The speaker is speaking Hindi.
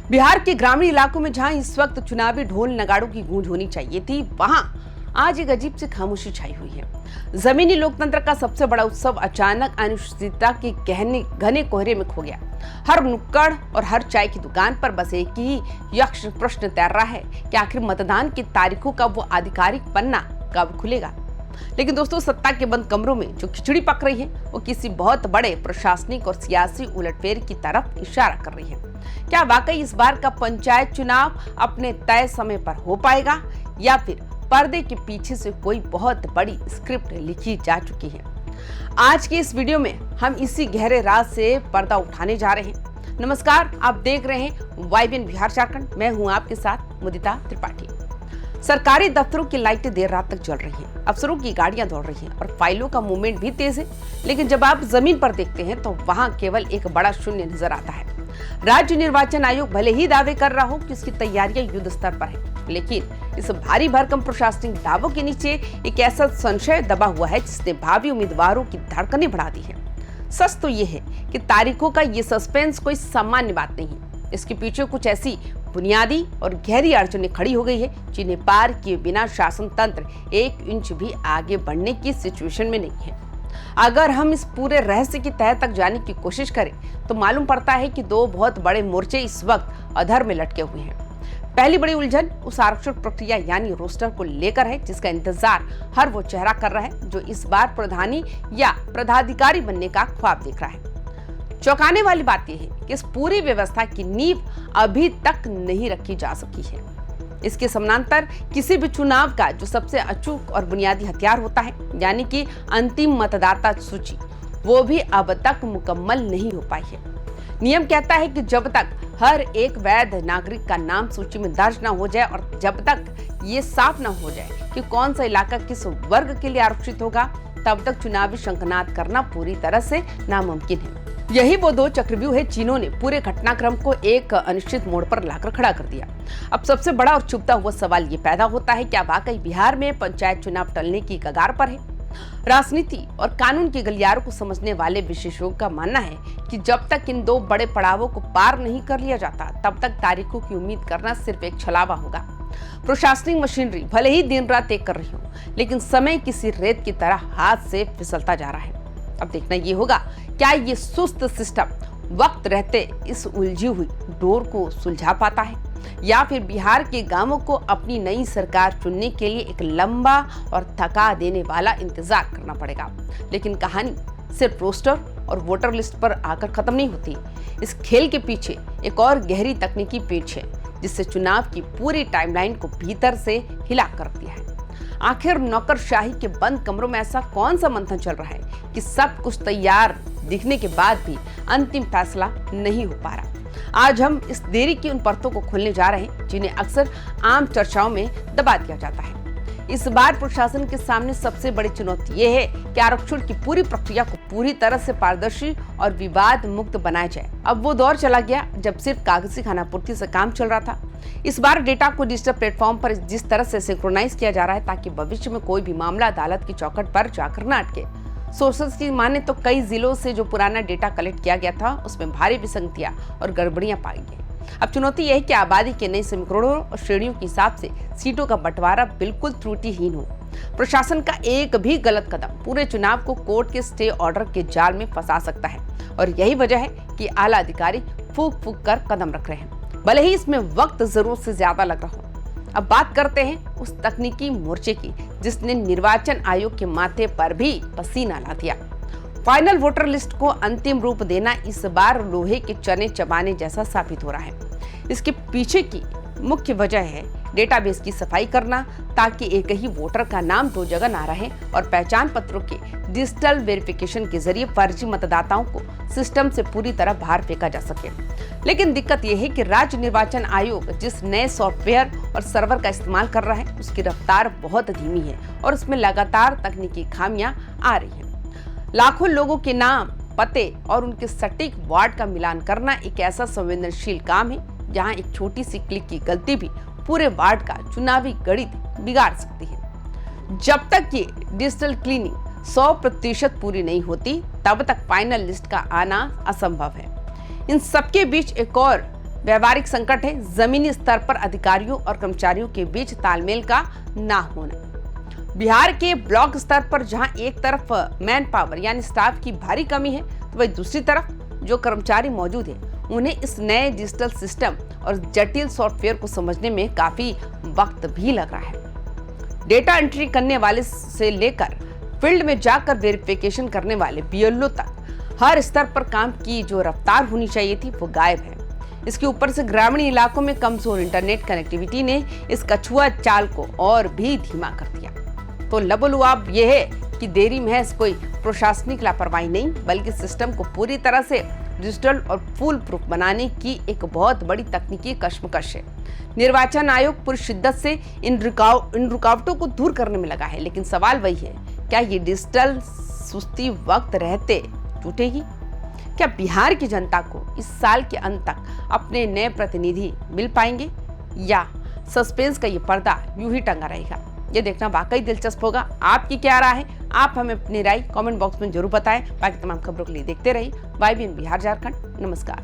बिहार के ग्रामीण इलाकों में जहां इस वक्त चुनावी ढोल नगाड़ों की गूंज होनी चाहिए थी, वहां आज एक अजीब सी खामोशी छाई हुई है। जमीनी लोकतंत्र का सबसे बड़ा उत्सव अचानक अनिश्चितता के घने कोहरे में खो गया। हर नुक्कड़ और हर चाय की दुकान पर बस एक ही यक्ष प्रश्न तैर रहा है कि आखिर मतदान की तारीखों का वो आधिकारिक पन्ना कब खुलेगा। लेकिन दोस्तों, सत्ता के बंद कमरों में जो खिचड़ी पक रही है वो किसी बहुत बड़े प्रशासनिक और सियासी उलटफेर की तरफ इशारा कर रही है। क्या वाकई इस बार का पंचायत चुनाव अपने तय समय पर हो पाएगा या फिर पर्दे के पीछे से कोई बहुत बड़ी स्क्रिप्ट लिखी जा चुकी है? आज की इस वीडियो में हम इसी गहरे राज से पर्दा उठाने जा रहे हैं। नमस्कार, आप देख रहे हैं YBN बिहार झारखंड। मैं हूं आपके साथ मुदिता त्रिपाठी। सरकारी दफ्तरों की लाइटें देर रात तक जल रही हैं, अफसरों की गाड़ियां दौड़ रही हैं और फाइलों का मूवमेंट भी तेज है। लेकिन जब आप जमीन पर देखते हैं तो वहां केवल एक बड़ा शून्य नजर आता है। राज्य निर्वाचन आयोग भले ही दावे कर रहा हो कि उसकी तैयारियां युद्ध स्तर पर है, लेकिन इस भारी भरकम प्रशासनिक दावों के नीचे एक ऐसा संशय दबा हुआ है जिसने भावी उम्मीदवारों की धड़कनें बढ़ा दी है। सच तो ये है कि तारीखों का ये सस्पेंस कोई सामान्य बात नहीं। इसके पीछे कुछ ऐसी बुनियादी और गहरी अड़चनें खड़ी हो गई है जिन्हें पार किए बिना शासन तंत्र एक इंच भी आगे बढ़ने की सिचुएशन में नहीं है। अगर हम इस पूरे रहस्य की तह तक जाने की कोशिश करें तो मालूम पड़ता है कि दो बहुत बड़े मोर्चे इस वक्त अधर में लटके हुए हैं। पहली बड़ी उलझन उस आरक्षण प्रक्रिया यानी रोस्टर को लेकर है जिसका इंतजार हर वो चेहरा कर रहा है जो इस बार प्रधानी या पदाधिकारी बनने का ख्वाब देख रहा है। चौंकाने वाली बात यह है कि इस पूरी व्यवस्था की नींव अभी तक नहीं रखी जा सकी है। इसके समानांतर किसी भी चुनाव का जो सबसे अचूक और बुनियादी हथियार होता है यानी कि अंतिम मतदाता सूची, वो भी अब तक मुकम्मल नहीं हो पाई है। नियम कहता है कि जब तक हर एक वैध नागरिक का नाम सूची में दर्ज न हो जाए और जब तक ये साफ न हो जाए कि कौन सा इलाका किस वर्ग के लिए आरक्षित होगा, तब तक चुनावी शंखनाद करना पूरी तरह से नामुमकिन है। यही वो दो चक्रव्यूह है जिन्होंने पूरे घटनाक्रम को एक अनिश्चित मोड़ पर लाकर खड़ा कर दिया। अब सबसे बड़ा और चुभता हुआ सवाल ये पैदा होता है, क्या वाकई बिहार में पंचायत चुनाव टलने की कगार पर है? राजनीति और कानून के गलियारों को समझने वाले विशेषज्ञों का मानना है कि जब तक इन दो बड़े पड़ावों को पार नहीं कर लिया जाता, तब तक तारीखों की उम्मीद करना सिर्फ एक छलावा होगा। प्रशासनिक मशीनरी भले ही दिन रात एक कर रही हो, लेकिन समय किसी रेत की तरह हाथ से फिसलता जा रहा है। अब देखना ये होगा, क्या ये सुस्त सिस्टम वक्त रहते इस उलझी हुई डोर को सुलझा पाता है या फिर बिहार के गांवों को अपनी नई सरकार चुनने के लिए एक लंबा और थका देने वाला इंतजार करना पड़ेगा। लेकिन कहानी सिर्फ रोस्टर और वोटर लिस्ट पर आकर खत्म नहीं होती। इस खेल के पीछे एक और गहरी तकनीकी पेच है जिससे चुनाव की पूरी टाइमलाइन को भीतर से हिला कर दिया है। आखिर नौकरशाही के बंद कमरों में ऐसा कौन सा मंथन चल रहा है कि सब कुछ तैयार दिखने के बाद भी अंतिम फैसला नहीं हो पा रहा? आज हम इस देरी की उन परतों को खोलने जा रहे हैं जिन्हें अक्सर आम चर्चाओं में दबा दिया जाता है। इस बार प्रशासन के सामने सबसे बड़ी चुनौती यह है कि आरक्षण की पूरी प्रक्रिया को पूरी तरह से पारदर्शी और विवाद मुक्त बनाया जाए। अब वो दौर चला गया जब सिर्फ कागजी खानापूर्ति से काम चल रहा था। इस बार डेटा को डिजिटल प्लेटफॉर्म पर जिस तरह से सिंक्रोनाइज किया जा रहा है ताकि भविष्य में कोई भी मामला अदालत की चौखट पर जाकर न अटके। सोर्सेज की माने तो कई जिलों से जो पुराना डेटा कलेक्ट किया गया था उसमें भारी विसंगतियां और गड़बड़ियां पाई गई। अब चुनौती यह है कि आबादी के नए समीकरणों और श्रेणियों के हिसाब से सीटों का बंटवारा बिल्कुल त्रुटिहीन हो। प्रशासन का एक भी गलत कदम पूरे चुनाव को कोर्ट के स्टे ऑर्डर के जाल में फंसा सकता है और यही वजह है कि आला अधिकारी फूंक फूंक कर कदम रख रहे हैं, भले ही इसमें वक्त जरूरत से ज्यादा लग रहा हो। अब बात करते हैं उस तकनीकी मोर्चे की जिसने निर्वाचन आयोग के माथे पर भी पसीना ला दिया। फाइनल वोटर लिस्ट को अंतिम रूप देना इस बार लोहे के चने चबाने जैसा साबित हो रहा है। इसके पीछे की मुख्य वजह है डेटाबेस की सफाई करना ताकि एक ही वोटर का नाम दो जगह ना रहे और पहचान पत्रों के डिजिटल वेरिफिकेशन के जरिए फर्जी मतदाताओं को सिस्टम से पूरी तरह बाहर फेंका जा सके। लेकिन दिक्कत यह है कि राज्य निर्वाचन आयोग जिस नए सॉफ्टवेयर और सर्वर का इस्तेमाल कर रहा है उसकी रफ्तार बहुत धीमी है और उसमें लगातार तकनीकी खामियां आ रही हैं। लाखों लोगों के नाम, पते और उनके सटीक वार्ड का मिलान करना एक ऐसा संवेदनशील काम है जहां एक छोटी सी क्लिक की गलती भी पूरे वार्ड का चुनावी गणित बिगाड़ सकती है। जब तक ये डिजिटल क्लीनिंग 100% पूरी नहीं होती तब तक फाइनल लिस्ट का आना असंभव है। इन सबके बीच एक और व्यवहारिक संकट है जमीनी स्तर पर अधिकारियों और कर्मचारियों के बीच तालमेल का ना होना। बिहार के ब्लॉक स्तर पर जहां एक तरफ मैन पावर यानी स्टाफ की भारी कमी है, तो वहीं दूसरी तरफ जो कर्मचारी मौजूद है उन्हें इस नए डिजिटल सिस्टम और जटिल सॉफ्टवेयर को समझने में काफी वक्त भी लग रहा है। डेटा एंट्री करने वाले से लेकर फील्ड में जाकर वेरिफिकेशन करने वाले बीएलओ तक हर स्तर पर काम की जो रफ्तार होनी चाहिए थी वो गायब है। इसके ऊपर से ग्रामीण इलाकों में कमजोर इंटरनेट कनेक्टिविटी ने इस कछुआ चाल को और भी धीमा कर दिया। तो लबोलुआब यह है कि देरी महज कोई प्रशासनिक लापरवाही नहीं, बल्कि सिस्टम को पूरी तरह से डिजिटल और फुल प्रूफ बनाने की एक बहुत बड़ी तकनीकी कश्मकश है। निर्वाचन आयोग पूरी शिद्दत से इन रुकावटों को दूर करने में लगा है, लेकिन सवाल वही है, क्या ये डिजिटल सुस्ती वक्त रहते टूटेगी? क्या बिहार की जनता को इस साल के अंत तक अपने नए प्रतिनिधि मिल पाएंगे, या सस्पेंस का ये पर्दा यूं ही टंगा रहेगा? ये देखना वाकई दिलचस्प होगा। आपकी क्या राय है? आप हमें अपनी राय कमेंट बॉक्स में जरूर बताएं। बाकी तमाम खबरों के लिए देखते रहिए YBN बिहार झारखंड। नमस्कार।